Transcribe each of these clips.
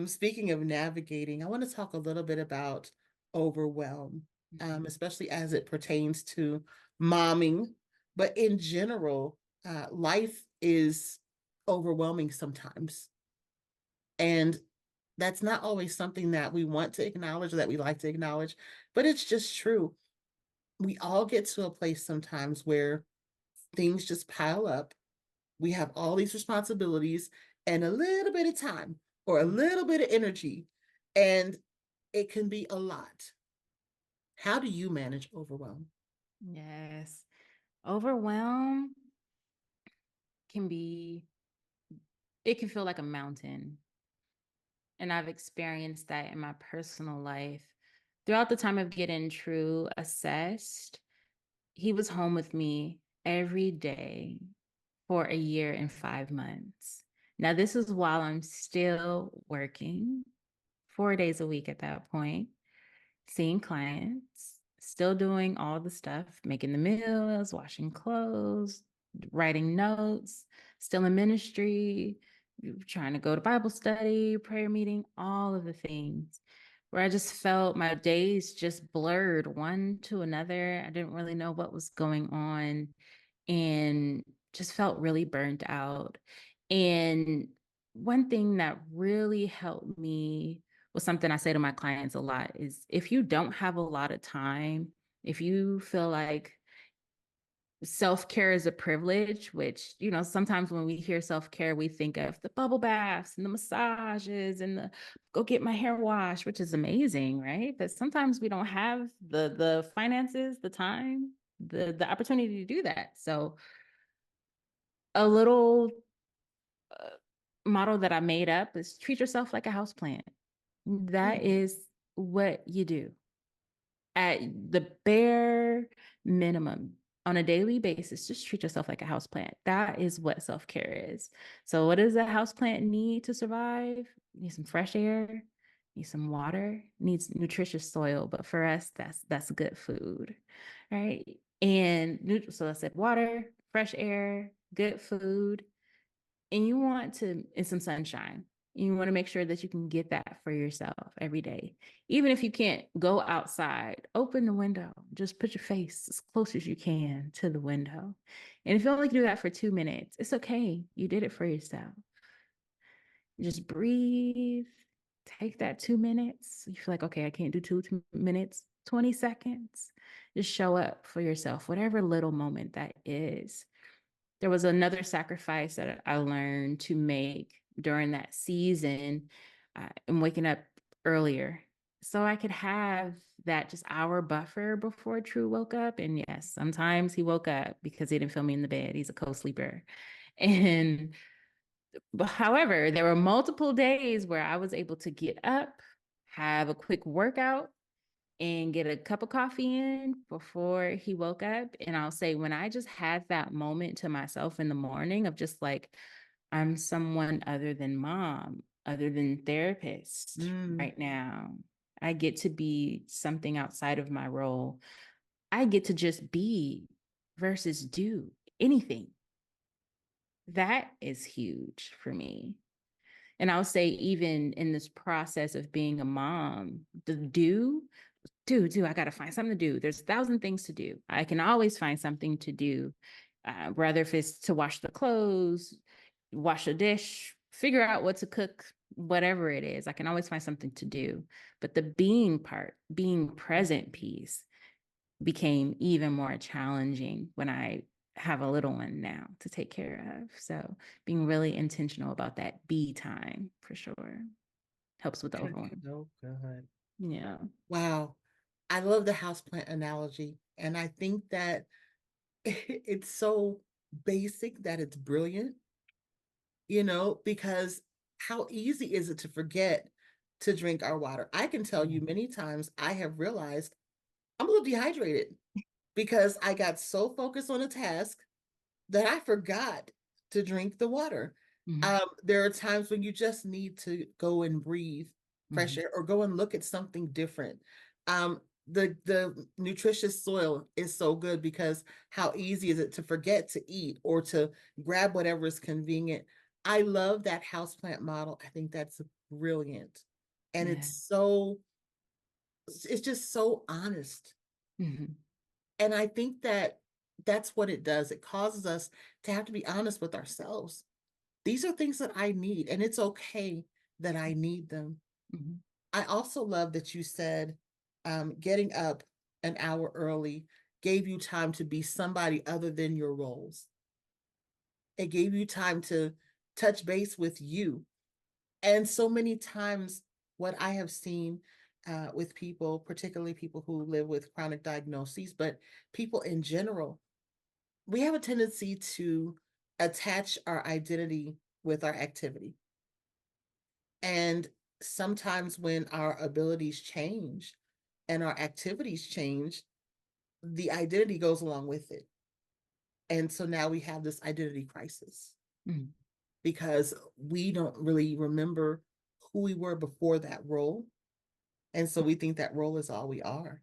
Speaking of navigating, I want to talk a little bit about overwhelm, Mhm. especially as it pertains to momming. But in general, life is overwhelming sometimes. And that's not always something that we want to acknowledge or that we like to acknowledge, but it's just true. We all get to a place sometimes where things just pile up. We have all these responsibilities and a little bit of time or a little bit of energy, and it can be a lot. How do you manage overwhelm? Yes. Overwhelm can be, it can feel like a mountain. And I've experienced that in my personal life. Throughout the time of getting True assessed, he was home with me every day for a year and 5 months. Now, this is while I'm still working 4 days a week at that point, seeing clients, still doing all the stuff, making the meals, washing clothes, writing notes, still in ministry, trying to go to Bible study, prayer meeting, all of the things where I just felt my days just blurred one to another. I didn't really know what was going on and just felt really burnt out. And one thing that really helped me was something I say to my clients a lot is if you don't have a lot of time, if you feel like self-care is a privilege, which, sometimes when we hear self-care, we think of the bubble baths and the massages and the go get my hair washed, which is amazing, right? But sometimes we don't have the finances, the time, the opportunity to do that. So a little uh, motto that I made up is treat yourself like a house plant. That Mm, is what you do at the bare minimum on a daily basis. Just treat yourself like a house plant. That is what self care is. So, what does a house plant need to survive? You need some fresh air, need some water, needs nutritious soil. But for us, that's good food, right? And so I said water, fresh air, good food, and you want to, and some sunshine. You want to make sure that you can get that for yourself every day. Even if you can't go outside, open the window. Just put your face as close as you can to the window. And if you only do that for 2 minutes, it's okay. You did it for yourself. Just breathe. Take that 2 minutes. You feel like, okay, I can't do 2 minutes, 20 seconds. Just show up for yourself, whatever little moment that is. There was another sacrifice that I learned to make during that season. I'm waking up earlier so I could have that just hour buffer before True woke up. And yes, sometimes he woke up because he didn't feel me in the bed. He's a co-sleeper. And but however, there were multiple days where I was able to get up, have a quick workout, and get a cup of coffee in before he woke up. And I'll say, when I just had that moment to myself in the morning of just like, I'm someone other than mom, other than therapist mm, right now. I get to be something outside of my role. I get to just be versus do anything. That is huge for me. And I'll say, even in this process of being a mom, the do, I got to find something to do. There's 1,000 things to do. I can always find something to do, whether if it's to wash the clothes, wash a dish, figure out what to cook, whatever it is, I can always find something to do. But the being part, being present piece became even more challenging when I have a little one now to take care of. So being really intentional about that be time for sure helps with the that's overwhelm. so good. Yeah. Wow. I love the houseplant analogy. And I think that it's so basic that it's brilliant, because how easy is it to forget to drink our water? I can tell you many times I have realized I'm a little dehydrated because I got so focused on a task that I forgot to drink the water. Mhm. There are times when you just need to go and breathe fresh Mhm. air or go and look at something different. The nutritious soil is so good because how easy is it to forget to eat or to grab whatever is convenient. I love that houseplant model. I think that's brilliant. And Yeah. it's just so honest. Mhm. And I think that that's what it does. It causes us to have to be honest with ourselves. These are things that I need, and it's okay that I need them. Mhm. I also love that you said getting up an hour early gave you time to be somebody other than your roles. It gave you time to touch base with you. And so many times, what I have seen with people, particularly people who live with chronic diagnoses, but people in general, we have a tendency to attach our identity with our activity. And sometimes when our abilities change and our activities change, the identity goes along with it. And so now we have this identity crisis Mhm. because we don't really remember who we were before that role. And so we think that role is all we are.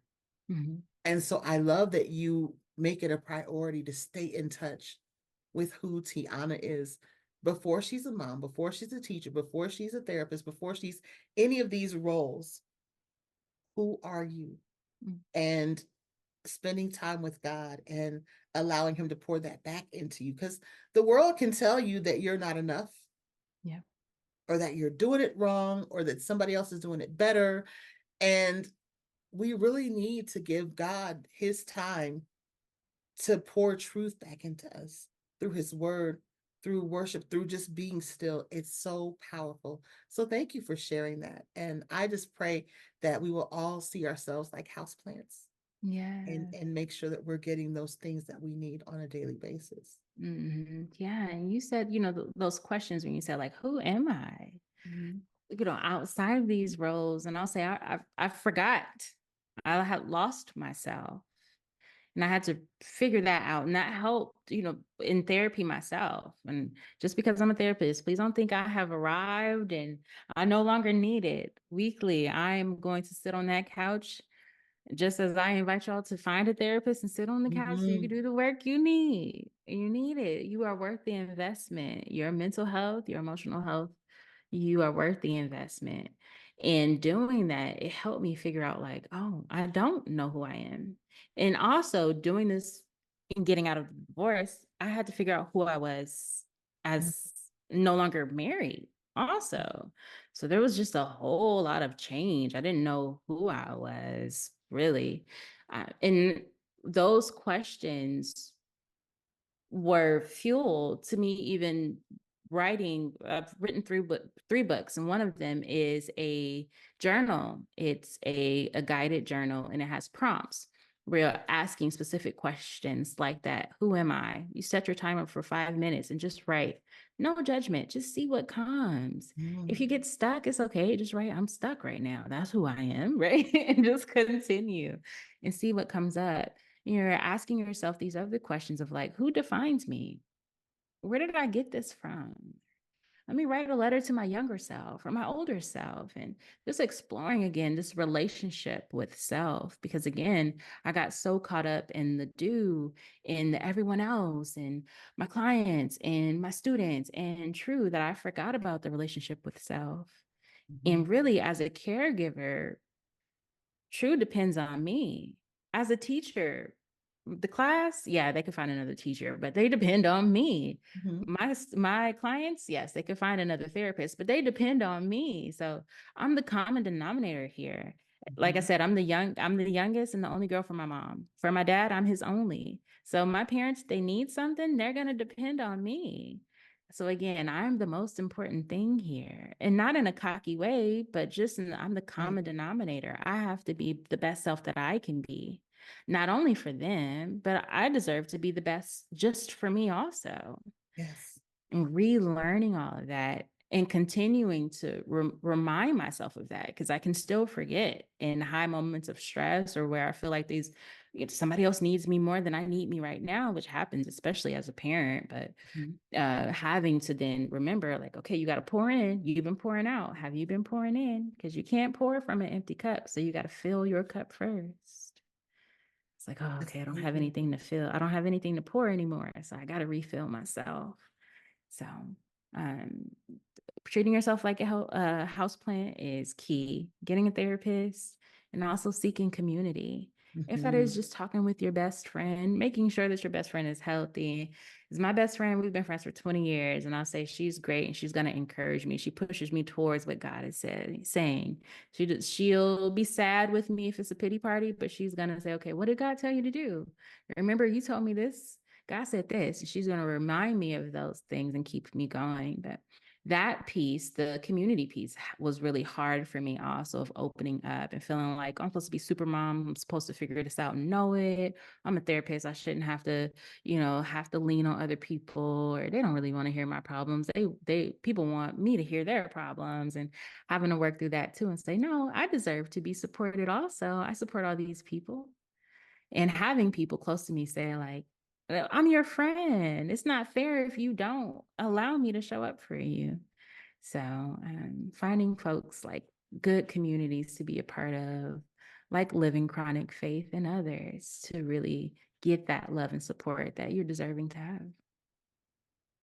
Mhm. And so I love that you make it a priority to stay in touch with who Tiana is before she's a mom, before she's a teacher, before she's a therapist, before she's any of these roles. Who are you? Mhm. And spending time with God and allowing Him to pour that back into you. Because the world can tell you that you're not enough, Yeah. or that you're doing it wrong, or that somebody else is doing it better. And we really need to give God His time to pour truth back into us through His word, through worship, through just being still. It's so powerful. So thank you for sharing that. And I just pray that we will all see ourselves like houseplants Yeah. and make sure that we're getting those things that we need on a daily basis. Yeah. And you said, those questions when you said, like, who am I? Mhm. Outside of these roles, and I'll say, I forgot. I had lost myself. And I had to figure that out. And that helped, in therapy myself. And just because I'm a therapist, please don't think I have arrived and I no longer need it. Weekly, I am going to sit on that couch, just as I invite y'all to find a therapist and sit on the couch so you can Mhm. do the work you need. You need it. You are worth the investment. Your mental health, your emotional health, you are worth the investment. In doing that, it helped me figure out, like, oh, I don't know who I am. And also doing this and getting out of the divorce, I had to figure out who I was as no longer married also. So there was just a whole lot of change. I didn't know who I was really. And those questions were fuel to me even writing. I've written three books, and one of them is a journal. It's a guided journal, and it has prompts. We're asking specific questions like that. Who am I? You set your timer for 5 minutes and just write. No judgment. Just see what comes. If Mhm. you get stuck, it's okay. Just write, I'm stuck right now. That's who I am, right? And just continue and see what comes up. You're asking yourself these other questions of, like, who defines me? Where did I get this from? Let me write a letter to my younger self or my older self, and just exploring again this relationship with self. Because again, I got so caught up in the do, in the everyone else, and my clients and my students, and true, that I forgot about the relationship with self. Mhm. And really, as a caregiver, true depends on me. As a teacher, the class, yeah, they could find another teacher, but they depend on me. Mhm. My clients, yes, they could find another therapist, but they depend on me. So I'm the common denominator here. Like I Mhm. said, I'm the youngest and the only girl for my mom. For my dad, I'm his only. So my parents, they need something, they're gonna depend on me. So again, I'm the most important thing here, and not in a cocky way, but I'm the Right. common denominator. I have to be the best self that I can be, not only for them, but I deserve to be the best just for me also. Yes. And relearning all of that and continuing to remind myself of that, because I can still forget in high moments of stress or where I feel like somebody else needs me more than I need me right now, which happens especially as a parent. But Mhm. having to then remember, like, okay, you got to pour in. You've been pouring out. Have you been pouring in? Because you can't pour from an empty cup. So you got to fill your cup first. It's like, oh, That's okay, I don't so have good. anything to fill. I don't have anything to pour anymore. So I got to refill myself. So, um, treating yourself like a house plant is key. Getting a therapist and also seeking community. If that is Mhm. just talking with your best friend, making sure that your best friend is healthy. Is my best friend, we've been friends for 20 years, and I'll say she's great and she's going to encourage me. She pushes me towards what God is saying. She'll be sad with me if it's a pity party, but she's going to say, okay, what did God tell you to do? Remember, you told me this. God said this. And she's going to remind me of those things and keep me going. But that piece, the community piece, was really hard for me also, of opening up and feeling like I'm supposed to be super mom. I'm supposed to figure this out and know it. I'm a therapist. I shouldn't have to, have to lean on other people, or they don't really want to hear my problems. People want me to hear their problems, and having to work through that too and say, no, I deserve to be supported also. I support all these people. And having people close to me say, like, "Well, I'm your friend. It's not fair if you don't allow me to show up for you." So, finding folks like good communities to be a part of, like Living Chronic Faith and others, to really get that love and support that you're deserving to have.